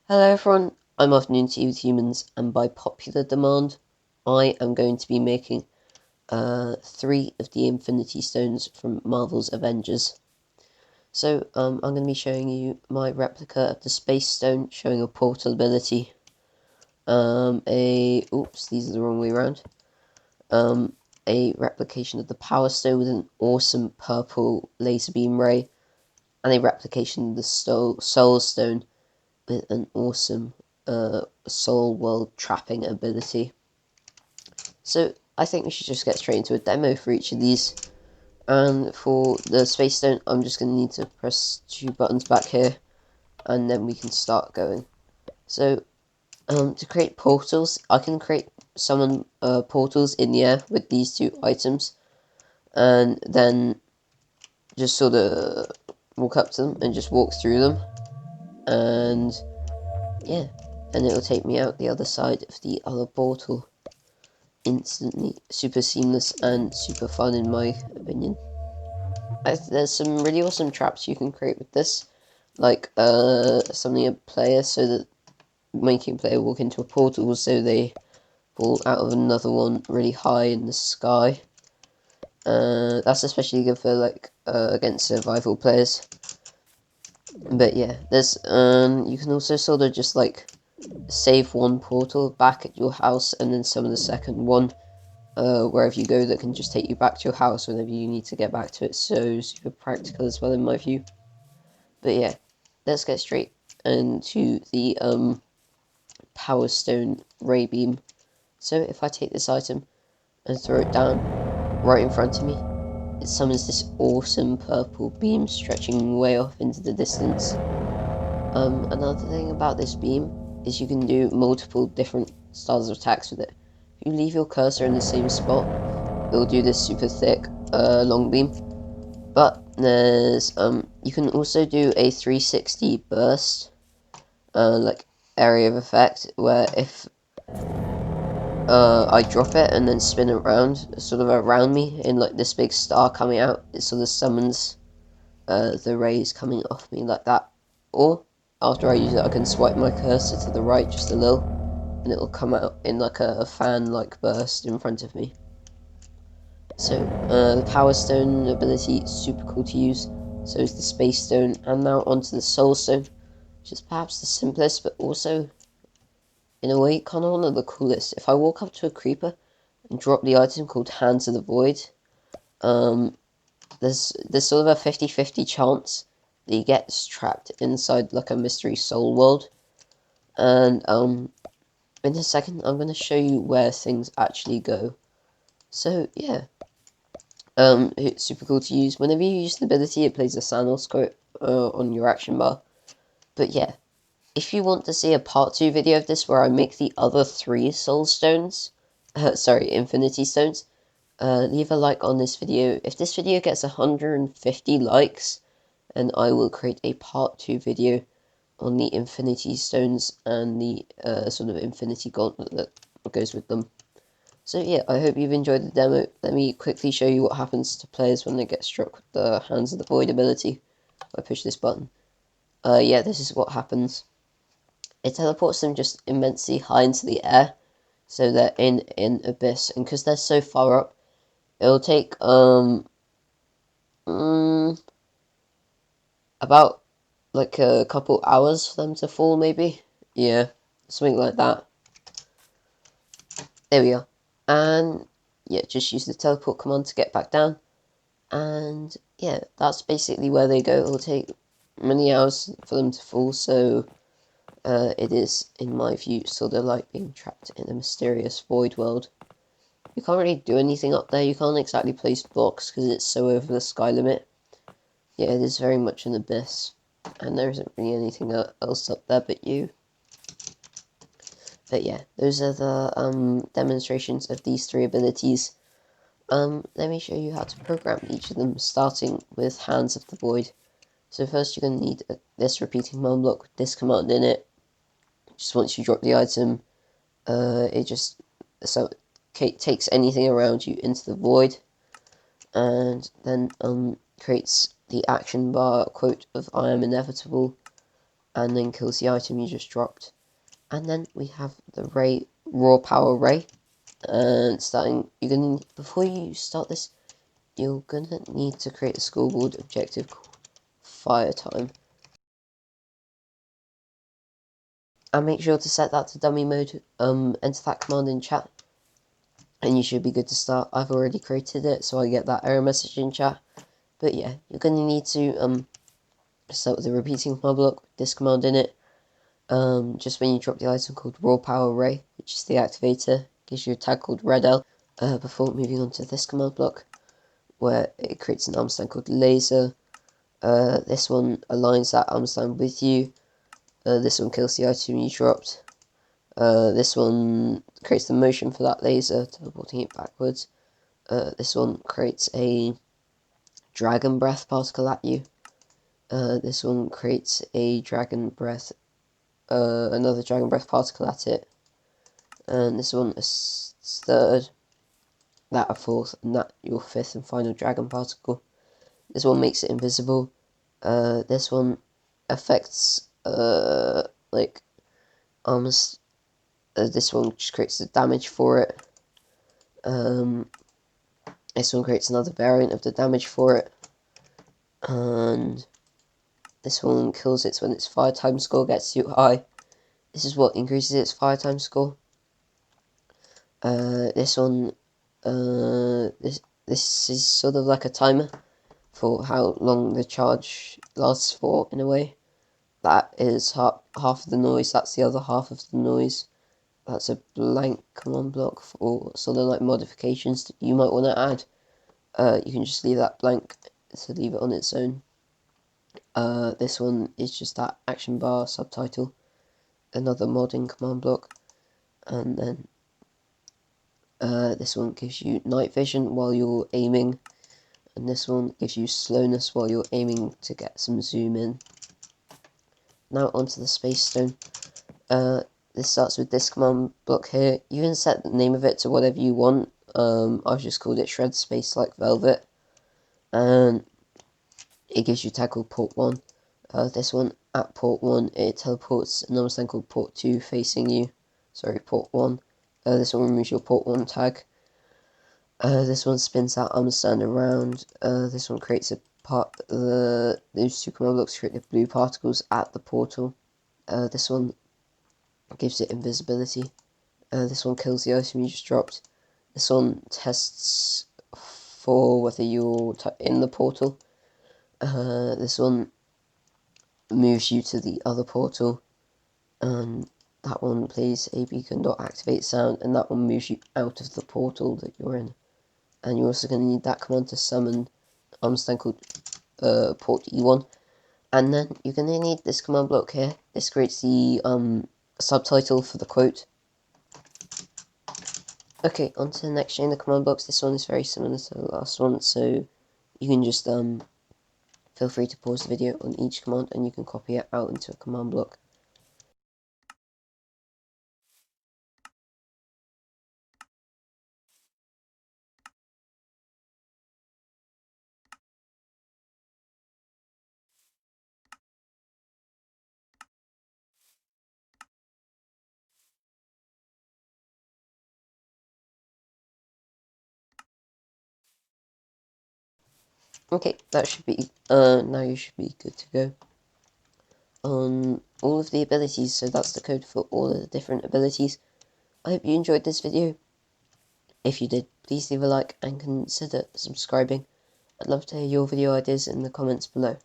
Hello everyone, I'm Afternoon Tea with Humans, and by popular demand, I am going to be making 3 of the Infinity Stones from Marvel's Avengers. So, I'm going to be showing you my replica of the Space Stone, showing a portal ability. Oops, these are the wrong way around. A replication of the Power Stone with an awesome purple laser beam ray, and a replication of the Soul Stone with an awesome soul world trapping ability. So I think we should just get straight into a demo for each of these. And for the Space Stone, I'm just going to need to press 2 buttons back here, and then we can start going. So to create portals, I can create summon portals in the air with these 2 items, and then just sort of walk up to them and just walk through them, and yeah, and it'll take me out the other side of the other portal instantly. Super seamless and super fun in my opinion. There's some really awesome traps you can create with this, like summoning a player so that making a player walk into a portal so they fall out of another one really high in the sky. That's especially good for like against survival players. But yeah, there's you can also sort of just like save one portal back at your house and then summon the second one wherever you go that can just take you back to your house whenever you need to get back to it. So super practical as well in my view. But yeah, let's get straight into the Power Stone Ray Beam. So if I take this item and throw it down right in front of me, it summons this awesome purple beam stretching way off into the distance. Another thing about this beam is you can do multiple different styles of attacks with it. If you leave your cursor in the same spot, it'll do this super thick long beam. But there's you can also do a 360 burst, like area of effect, where if I drop it and then spin around, sort of around me in like this big star coming out, it sort of summons the rays coming off me like that. Or after I use it, I can swipe my cursor to the right just a little, and it will come out in like a fan-like burst in front of me. So the Power Stone ability is super cool to use. So is the Space Stone, and now onto the Soul Stone, which is perhaps the simplest, but also in a way kind of one of the coolest. If I walk up to a creeper and drop the item called Hands of the Void, there's sort of a 50-50 chance that he gets trapped inside like a mystery soul world. And in a second I'm going to show you where things actually go. So yeah, it's super cool to use. Whenever you use the ability, it plays a Thanos quote on your action bar. But yeah, if you want to see a part 2 video of this where I make the other 3 soul stones, infinity stones, leave a like on this video. If this video gets 150 likes, and I will create a part 2 video on the infinity stones and the sort of infinity gauntlet that goes with them. So yeah, I hope you've enjoyed the demo. Let me quickly show you what happens to players when they get struck with the Hands of the Void ability. If I push this button. Yeah, this is what happens. It teleports them just immensely high into the air, so they're in Abyss, and because they're so far up, it'll take about like a couple hours for them to fall, maybe. Yeah, something like that. There we are. And yeah, just use the teleport command to get back down. And yeah, that's basically where they go. It'll take many hours for them to fall, so it is, in my view, sort of like being trapped in a mysterious void world. You can't really do anything up there. You can't exactly place blocks because it's so over the sky limit. Yeah, it is very much an abyss, and there isn't really anything else up there but you. But yeah, those are the demonstrations of these 3 abilities. Let me show you how to program each of them, starting with Hands of the Void. So first you're going to need this repeating command block with this command in it. Just once you drop the item, it just takes anything around you into the void, and then creates the action bar quote of I am inevitable, and then kills the item you just dropped. And then we have the raw power ray. And before you start this, you're gonna need to create a scoreboard objective called fire time. And make sure to set that to dummy mode. Enter that command in chat, and you should be good to start. I've already created it, so I get that error message in chat. But yeah, you're gonna need to start with a repeating command block with this command in it. Just when you drop the item called raw power ray, which is the activator, gives you a tag called red L. Before moving on to this command block, where it creates an stand called laser. This one aligns that stand with you. This one kills the item you dropped. This one creates the motion for that laser, teleporting it backwards. This one creates a dragon breath particle at you. This one creates a dragon breath, another dragon breath particle at it. And this one a third, that a fourth, and that your fifth and final dragon particle. This one makes it invisible. This one affects like arms. This one just creates the damage for it. This one creates another variant of the damage for it. And this one kills it when its fire time score gets too high. This is what increases its fire time score. This one, this is sort of like a timer for how long the charge lasts for, in a way. That is half of the noise, that's the other half of the noise. That's a blank command block for sort of like modifications that you might want to add. You can just leave that blank to leave it on its own. This one is just that action bar subtitle, another modding command block, and then this one gives you night vision while you're aiming, and this one gives you slowness while you're aiming to get some zoom in. Now onto the space stone. This starts with this command block here. You can set the name of it to whatever you want. I've just called it shred space like velvet, and it gives you tag called port 1. This one at port 1, it teleports another thing called port 2 facing you. Sorry, port 1. This one removes your port 1 tag. This one spins that stand around. This one creates a those two command blocks create the blue particles at the portal. This one gives it invisibility. This one kills the item you just dropped. This one tests for whether you're in the portal. This one moves you to the other portal, and that one plays a beacon.activate sound, and that one moves you out of the portal that you're in. And you're also going to need that command to summon stand called port E1. And then you're going to need this command block here. This creates the subtitle for the quote. Okay, on to the next chain of command blocks. This one is very similar to the last one, so you can just feel free to pause the video on each command and you can copy it out into a command block. Okay, that should be, now you should be good to go on all of the abilities, so that's the code for all of the different abilities. I hope you enjoyed this video. If you did, please leave a like and consider subscribing. I'd love to hear your video ideas in the comments below.